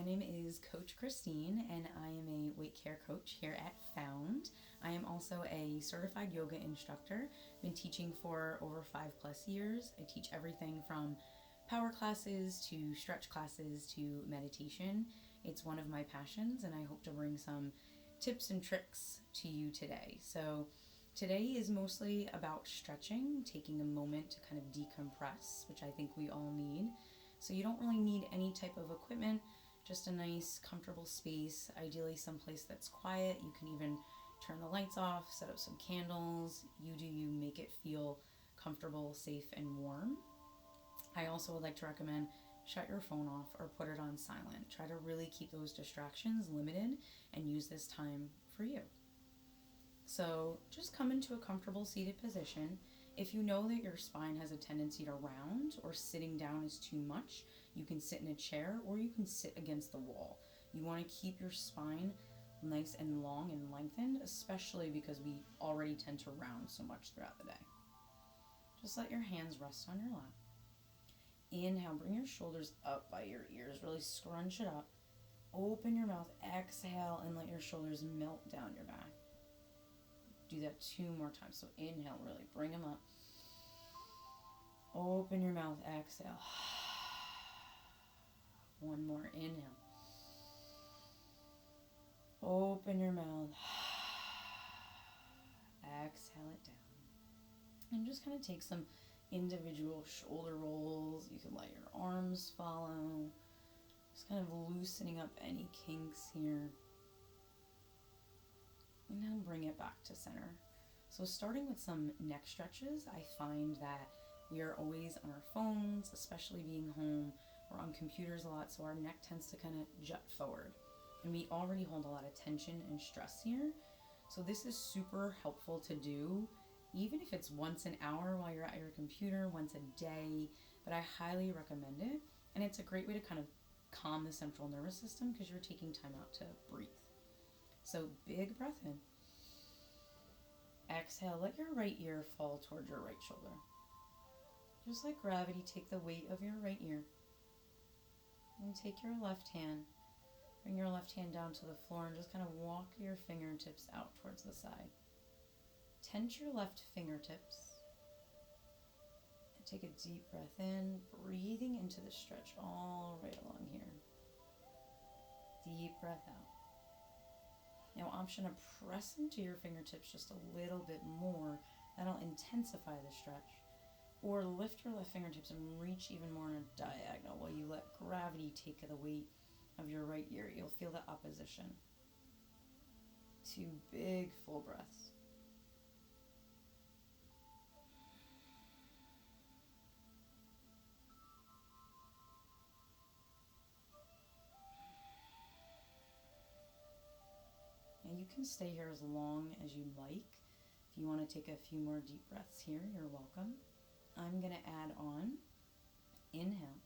name is Coach Christine, and I am a weight care coach here at Found. I am also a certified yoga instructor. Been teaching for over 5+ years. I teach everything from power classes to stretch classes to meditation. It's one of my passions, and I hope to bring some tips and tricks to you today. So today is mostly about stretching, taking a moment to kind of decompress, which I think we all need. So you don't really need any type of equipment, just a nice, comfortable space, ideally someplace that's quiet. You can even turn the lights off, set up some candles. You do you, make it feel comfortable, safe, and warm. I also would like to recommend shut your phone off or put it on silent. Try to really keep those distractions limited and use this time for you. So just come into a comfortable seated position. If you know that your spine has a tendency to round or sitting down is too much, you can sit in a chair or you can sit against the wall. You want to keep your spine nice and long and lengthened, especially because we already tend to round so much throughout the day. Just let your hands rest on your lap. Inhale, bring your shoulders up by your ears, really scrunch it up. Open your mouth, exhale, and let your shoulders melt down your back. Do that 2 more times. So inhale, really bring them up. Open your mouth, exhale. One more, inhale. Open your mouth. Exhale it down. And just kind of take some individual shoulder rolls. You can let your arms follow. Just kind of loosening up any kinks here. And now bring it back to center. So starting with some neck stretches, I find that we are always on our phones, especially being home. We're on computers a lot, so our neck tends to kind of jut forward. And we already hold a lot of tension and stress here. So this is super helpful to do, even if it's once an hour while you're at your computer, once a day. But I highly recommend it. And it's a great way to kind of calm the central nervous system because you're taking time out to breathe. So big breath in. Exhale, let your right ear fall towards your right shoulder. Just like gravity, take the weight of your right ear. And take your left hand, bring your left hand down to the floor and just kind of walk your fingertips out towards the side. Tense your left fingertips. And take a deep breath in, breathing into the stretch all right along here. Deep breath out. Now, option to press into your fingertips just a little bit more. That'll intensify the stretch. Or lift your left fingertips and reach even more in a diagonal while you let gravity take the weight of your right ear. You'll feel the opposition. 2 big full breaths. And you can stay here as long as you like. If you want to take a few more deep breaths here, you're welcome. I'm going to add on. Inhale.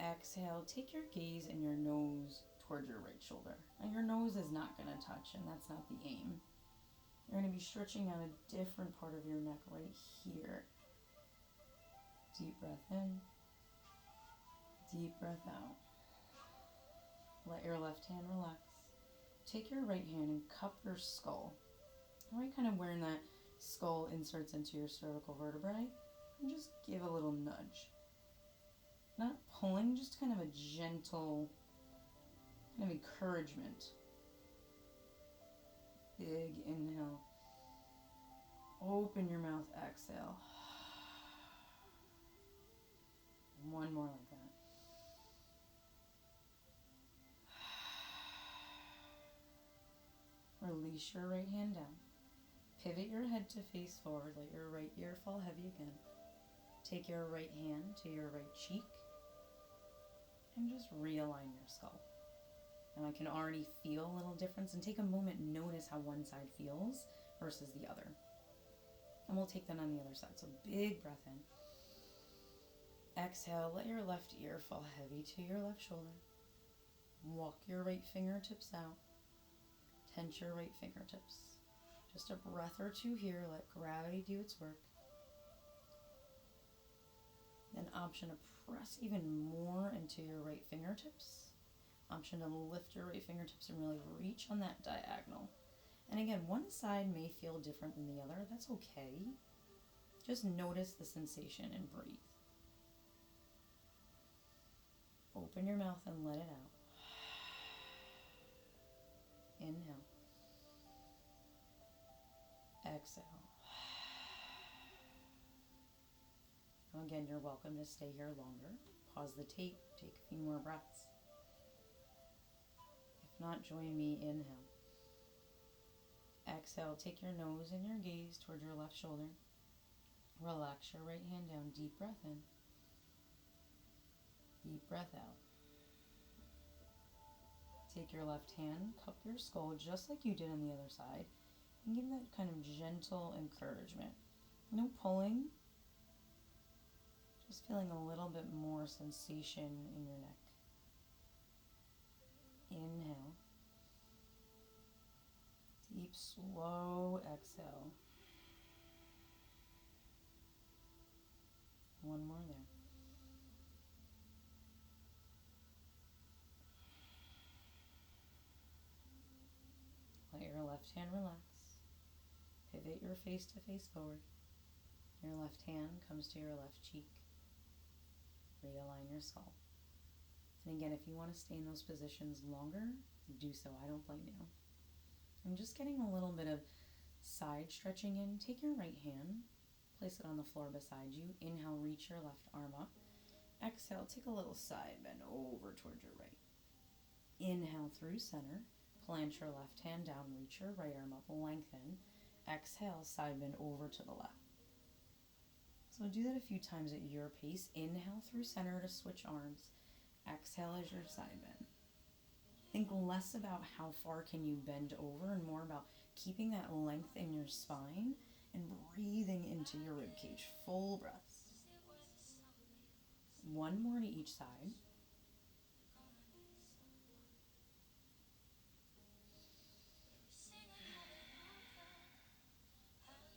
Exhale. Take your gaze and your nose towards your right shoulder. Now your nose is not going to touch, and that's not the aim. You're going to be stretching out a different part of your neck right here. Deep breath in. Deep breath out. Let your left hand relax. Take your right hand and cup your skull. Right, kind of where that skull inserts into your cervical vertebrae. And just give a little nudge. Not pulling, just kind of a gentle kind of encouragement. Big inhale. Open your mouth, exhale. One more like that. Release your right hand down. Pivot your head to face forward. Let your right ear fall heavy again. Take your right hand to your right cheek and just realign your skull. And I can already feel a little difference, and take a moment and notice how one side feels versus the other. And we'll take that on the other side. So big breath in. Exhale, let your left ear fall heavy to your left shoulder. Walk your right fingertips out. Tense your right fingertips. Just a breath or 2 here. Let gravity do its work. Then option to press even more into your right fingertips. Option to lift your right fingertips and really reach on that diagonal. And again, one side may feel different than the other. That's okay. Just notice the sensation and breathe. Open your mouth and let it out. Inhale. Exhale. Now again, you're welcome to stay here longer. Pause the tape, take a few more breaths. If not, join me. Inhale. Exhale, take your nose and your gaze towards your left shoulder. Relax your right hand down. Deep breath in. Deep breath out. Take your left hand, cup your skull just like you did on the other side, and give that kind of gentle encouragement. No pulling, just feeling a little bit more sensation in your neck. Inhale. Deep, slow exhale. One more there. Let your left hand relax. Pivot your face to face forward. Your left hand comes to your left cheek. Realign your skull. And again, if you want to stay in those positions longer, do so. I don't blame you. I'm just getting a little bit of side stretching in. Take your right hand, place it on the floor beside you. Inhale, reach your left arm up. Exhale, take a little side bend over towards your right. Inhale through center. Plant your left hand down, reach your right arm up, lengthen. Exhale, side bend over to the left. So do that a few times at your pace. Inhale through center to switch arms. Exhale as your side bend. Think less about how far can you bend over and more about keeping that length in your spine and breathing into your rib cage. Full breaths. One more to each side.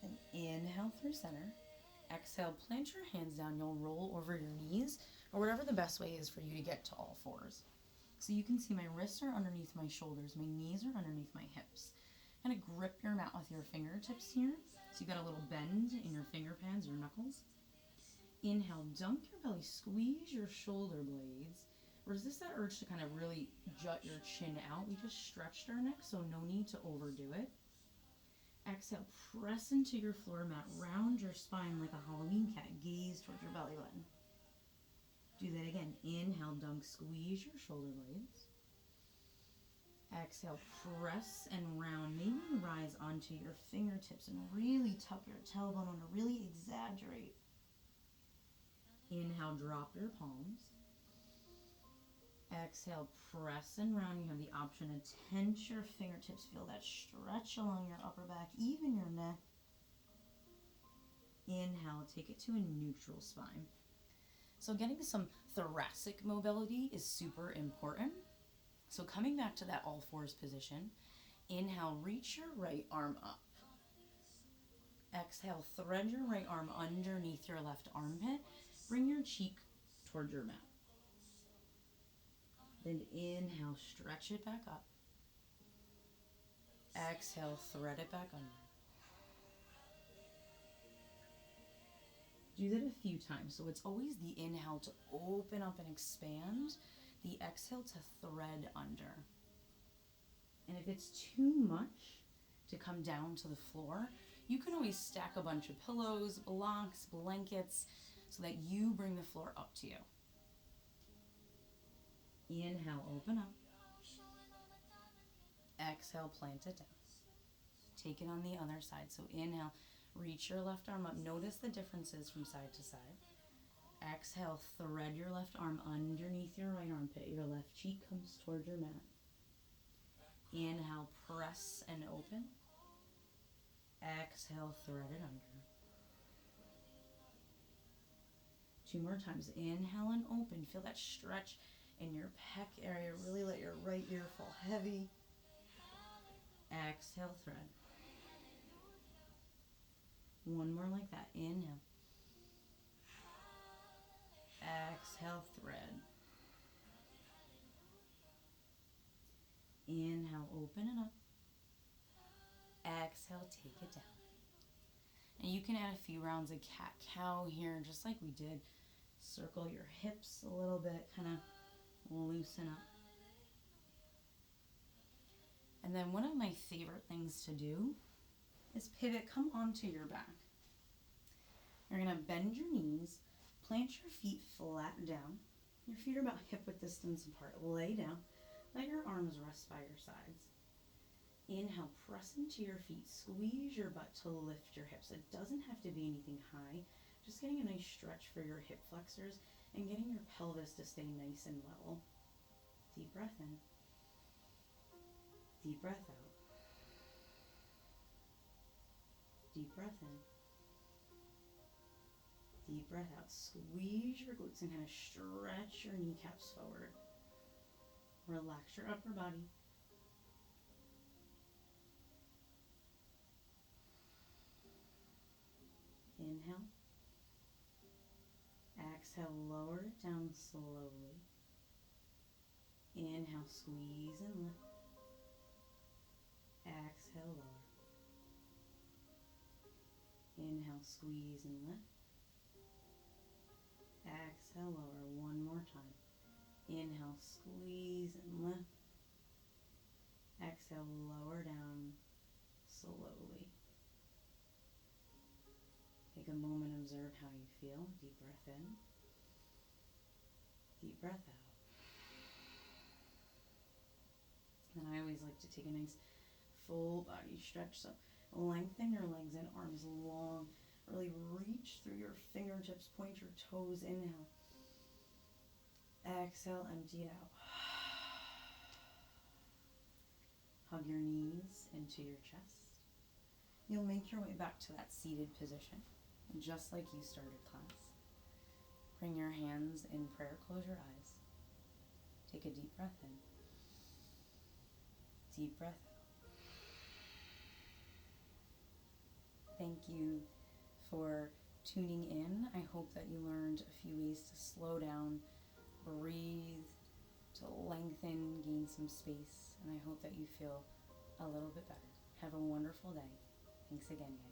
And inhale through center. Exhale, plant your hands down. You'll roll over your knees or whatever the best way is for you to get to all fours. So you can see my wrists are underneath my shoulders. My knees are underneath my hips. Kind of grip your mat with your fingertips here. So you got a little bend in your finger pads, your knuckles. Inhale, dunk your belly, squeeze your shoulder blades. Resist that urge to kind of really jut your chin out. We just stretched our neck, so no need to overdo it. Exhale, press into your floor mat, round your spine like a Halloween cat, gaze towards your belly button. Do that again. Inhale, dunk, squeeze your shoulder blades. Exhale, press and round. Maybe rise onto your fingertips and really tuck your tailbone on to really exaggerate. Inhale, drop your palms. Exhale, press and round. You have the option to tense your fingertips. Feel that stretch along your upper back, even your neck. Inhale, take it to a neutral spine. So getting some thoracic mobility is super important. So coming back to that all fours position, inhale, reach your right arm up. Exhale, thread your right arm underneath your left armpit. Bring your cheek towards your mat. Then inhale, stretch it back up. Exhale, thread it back under. Do that a few times. So it's always the inhale to open up and expand, the exhale to thread under. And if it's too much to come down to the floor, you can always stack a bunch of pillows, blocks, blankets, so that you bring the floor up to you. Inhale, open up. Exhale, plant it down. Take it on the other side. So inhale, reach your left arm up. Notice the differences from side to side. Exhale, thread your left arm underneath your right armpit. Your left cheek comes towards your mat. Inhale, press and open. Exhale, thread it under. 2 more times. Inhale and open. Feel that stretch in your pec area. Really let your right ear fall heavy. Exhale, thread. 1 more like that. Inhale. Exhale, thread. open it up. Exhale, take it down. And you can add a few rounds of cat-cow here, just like we did. Circle your hips a little bit, kind of loosen up. And then one of my favorite things to do is pivot, come onto your back. You're going to bend your knees, plant your feet flat down. Your feet are about hip-width distance apart. Lay down, let your arms rest by your sides. Inhale, press into your feet, squeeze your butt to lift your hips. It doesn't have to be anything high, just getting a nice stretch for your hip flexors and getting your pelvis to stay nice and level. Deep breath in. Deep breath out. Deep breath in. Deep breath out. Squeeze your glutes and kind of stretch your kneecaps forward. Relax your upper body. Inhale. Exhale, lower it down slowly. Inhale, squeeze and lift. Exhale, lower. Inhale, squeeze and lift. Exhale, lower. One more time. Inhale, squeeze and lift. Exhale, lower down slowly. Take a moment, observe how you feel. Deep breath in. Deep breath out. And I always like to take a nice full body stretch. So lengthen your legs and arms long. Really reach through your fingertips, point your toes. Inhale. Exhale, empty it out. Hug your knees into your chest. You'll make your way back to that seated position, just like you started class. Bring your hands in prayer, close your eyes. Take a deep breath in. Deep breath out. Thank you for tuning in. I hope that you learned a few ways to slow down, breathe, to lengthen, gain some space, and I hope that you feel a little bit better. Have a wonderful day. Thanks again, guys.